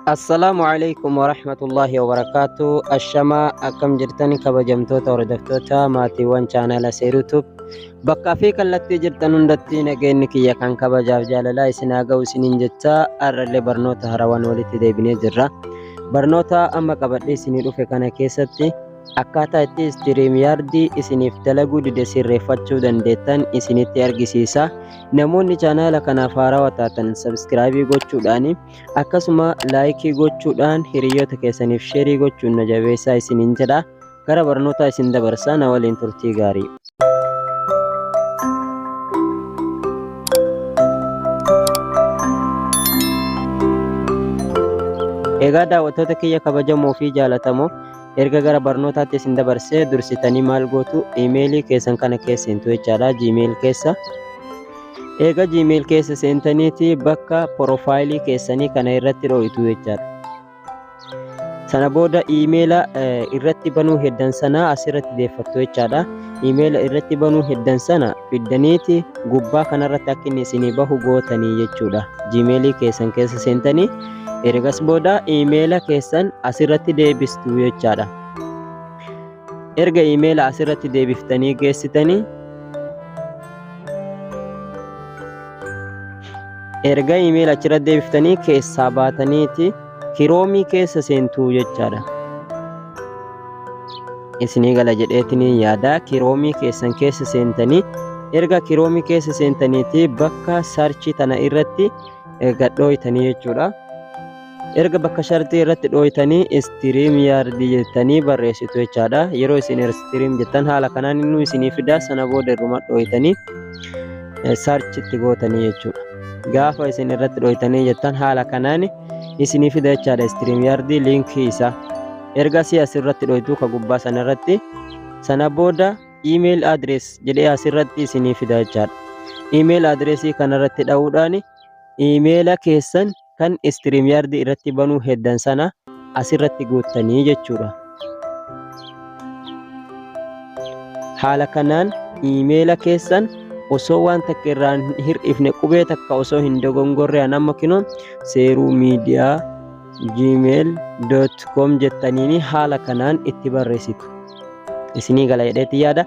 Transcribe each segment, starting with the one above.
Assalamualaikum warahmatullahi wabarakatuh. Ashamaa akkam jirtan kabajamtoota hordoftoota maatiiwwan chaanala YouTube bakka fi kallattii jirtan hundatti nageenyi kiyya kan kabajaaf jaalalaa isin haa ga'u isiniin jecha har'allee barnoota haarawaan walitti deebinee jirra. Barnoota amma qabadhee isinii dhufe kana keessatti akkaataa itti istiriimyaardii isiniif dalaguu dide sirreeffachuu dandeettan isinitti argisiisa. Namoonni chaanala kanaaf haarawaa taatan sabskraayibii gochuudhaan akkasuma laayikii gochuudhaan hiriyoota keessaniif sheerii gochuun na jabeessaa isiniin jedha. Gara barnoota isin dabarsaa na waliin turtii gaarii. Egaa daawwattoota kiyya kabajamoo fi jaalatamoo erga gara barnootaatti isin dabarsee dursitanii maal gootu iimeelii keessan kana keessa seentu jechaadha. Gmail keessa eega Gmail keessa seentaniiti bakka porofaayilii keessanii kana irratti dhooytu jechaadha. Sana booda iimeela irratti banuu heddan sana asirratti deeffattu jechaadha. Iimeela irratti banuu heddan sana fiddaniiti gubbaa kanarratti akka inni isinii bahu gootanii jechuudha. Gmailii keessan keessa seentanii ergas booda iimeela keessan asirratti deebistu jechaadha. Erga iimeela asirratti deebiftanii geessitanii erga iimeela achirratti deebiftanii keessaa baataniiti kiroomii keessa seentuu jechaadha. Isinii gala jedheetinii yaada. Kiroomii keessan keessa seentanii erga kiroomii keessa seentaniiti bakka sarchii tana irratti gadhooytanii jechuudha. Erga bakka shartii irratti dhooytanii istiriimyaardii jettanii barreessitu jechaadha. Yeroo isin istiriim jettan haala kanaan inni isinii fida. Sana booda irruma dhooytanii sarchitti gootanii jechuudha. Gaafa isin irratti dhooytanii jettan haala kanaan isinii fida jechaadha istiriimyaardii liinkii isaa. Ergasii asirratti dhooytuu ka gubbaa sanarratti sana booda iimeeyil adrees jedhee asirratti isinii fida jechaadha. Iimeeyil adreesii kanarratti dha'uudhaan iimeela keessan kan istiriimyaardii irratti banuu heddan sana asirratti guuttanii jechuudha. Haala kanaan iimeela keessan osoo waan takka irraan hir'ifne qubee takka osoo hin dogongorre nama kinoo seeruu miidiyaa gmail.com jettaniini haala kanaan itti barreessitu. Isinii gala jedheeti yaada.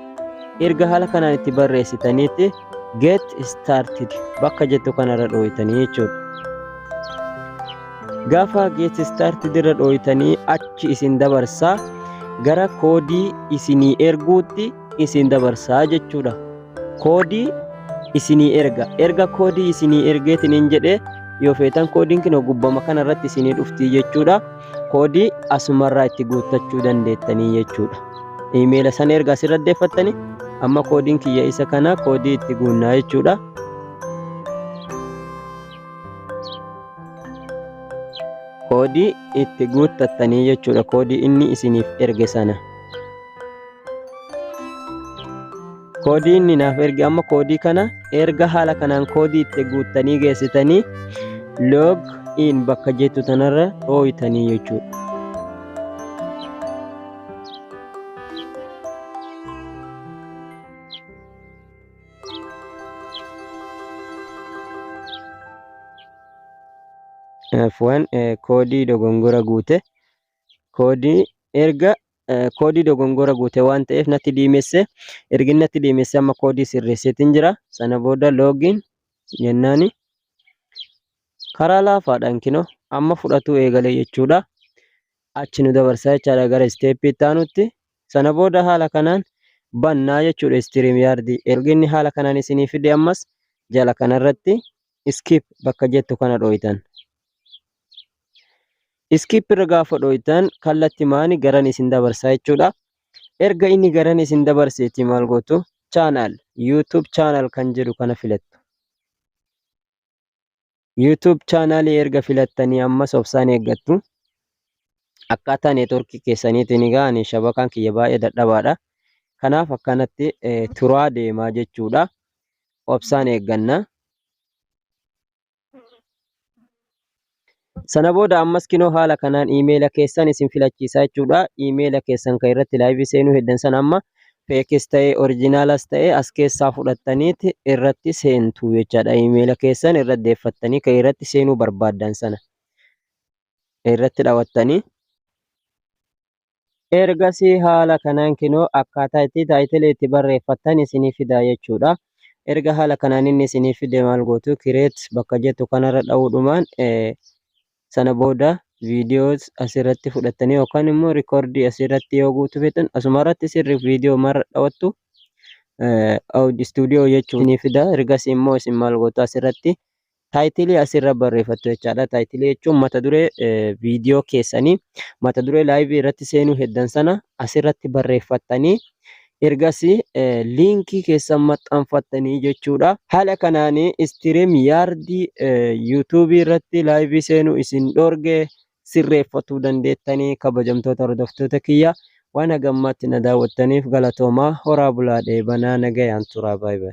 Erga haala kanaan itti barreessitaniitti get started bakka jettu kanarra dhooytanii jechuudha. Gaafa get started irra dhooytanii achi isin dabarsaa gara koodii isinii erguutti isin dabarsaa jechuudha. Koodii isinii erga koodii isinii ergeetiniin jedhee yoo feetan koodiin kinoo gubbama kanarratti isinii dhuftii jechuudha. Koodii asumarraa itti guuttachuu dandeettanii jechuudha. Iimeela sana erga asirra deeffattanii amma koodiin kiyya isa kana koodii itti guunnaa jechuudha. Koodii itti guuttattanii jechuudha. Koodii inni isiniif erge sana. Koodii inni naaf erge amma koodii kana erga haala kanaan koodii itti guuttanii geessitanii log in bakka jettu tanarra dhooytanii jechuudha. F1 koodii dogongora guute koodii erga koodii dogongora guute waan ta'eef natti diimesse ergi natti diimesse amma koodii sirreesseetiin jira. Sana booda login jennaani karaa laafaadhaan kinoo amma fudhatu eegale jechuudha. Achi nu dabarsaa jechaadha gara isteeppii taanutti. Sana booda haala kanaan bannaa jechuudha istiriimyaardii. Ergi inni haala kanaan isinii fide ammas jala kanarratti skip bakka jettu kana dhooytan. Skip irra gaafa dhooytan kallatti maani garan isin dabarsaa jechuudha. Erga inni garan isin dabarseeti maal gootu chaanal YouTube chaanal kan jedhu kana filattu. YouTube chaanalii erga filattanii ammas obsaan eeggattu. Akkaataa neetworkii keessaniitiin ga'anii shabakaan kiyya baay'ee dadhabaadha. Kanaaf akkanatti turaa deemaa jechuudha. Obsaan eegganna. Sana booda ammas kinoo haala kanaan iimeela keessan isin filachiisaa jechuudha. Iimeela keessan kan irratti laayivii seenuu heddan sana amma feekis ta'ee oriijinaalas ta'ee as keessaa fudhattaniiti irratti seentu jechaadha. Iimeela keessan irra deeffattanii kan irratti seenuu barbaaddan sana. irratti daawwattanii ergasii haala kanaan kinoo akkaataa itti taayitila itti barreeffattan isinii fida jechuudha. Erga haala kanaan inni isinii fide maal gootu kireet bakka jettu kanarra dha'uudhumaan sana booda viidiyoos asirratti fudhattanii yookaan immoo rikoordii asirratti yoo guutuu feetan asumarratti sirriif viidiyoo marra dhawattu istuudiyoo jechuun isinii fida. Ergasii immoo isin maal gootu asirratti taayitilii asirra barreeffattu jechaadha. Taayitilii jechuun mata duree viidiyoo keessanii mata duree laayivii irratti seenuu heddan sana asirratti barreeffattanii ergasii liinkii keessan maxxanfattanii jechuudha. Haala kanaan istiriim yaardii yuutuubii irratti laayivii seenuu isin dhorge sirreeffatuu dandeettanii kabajamtoota hordoftoota kiyya. Waan hagammaatti na daawwattaniif galatoomaa. Horaa bulaa dheebanaa nagayaan turaa. Baay'ee.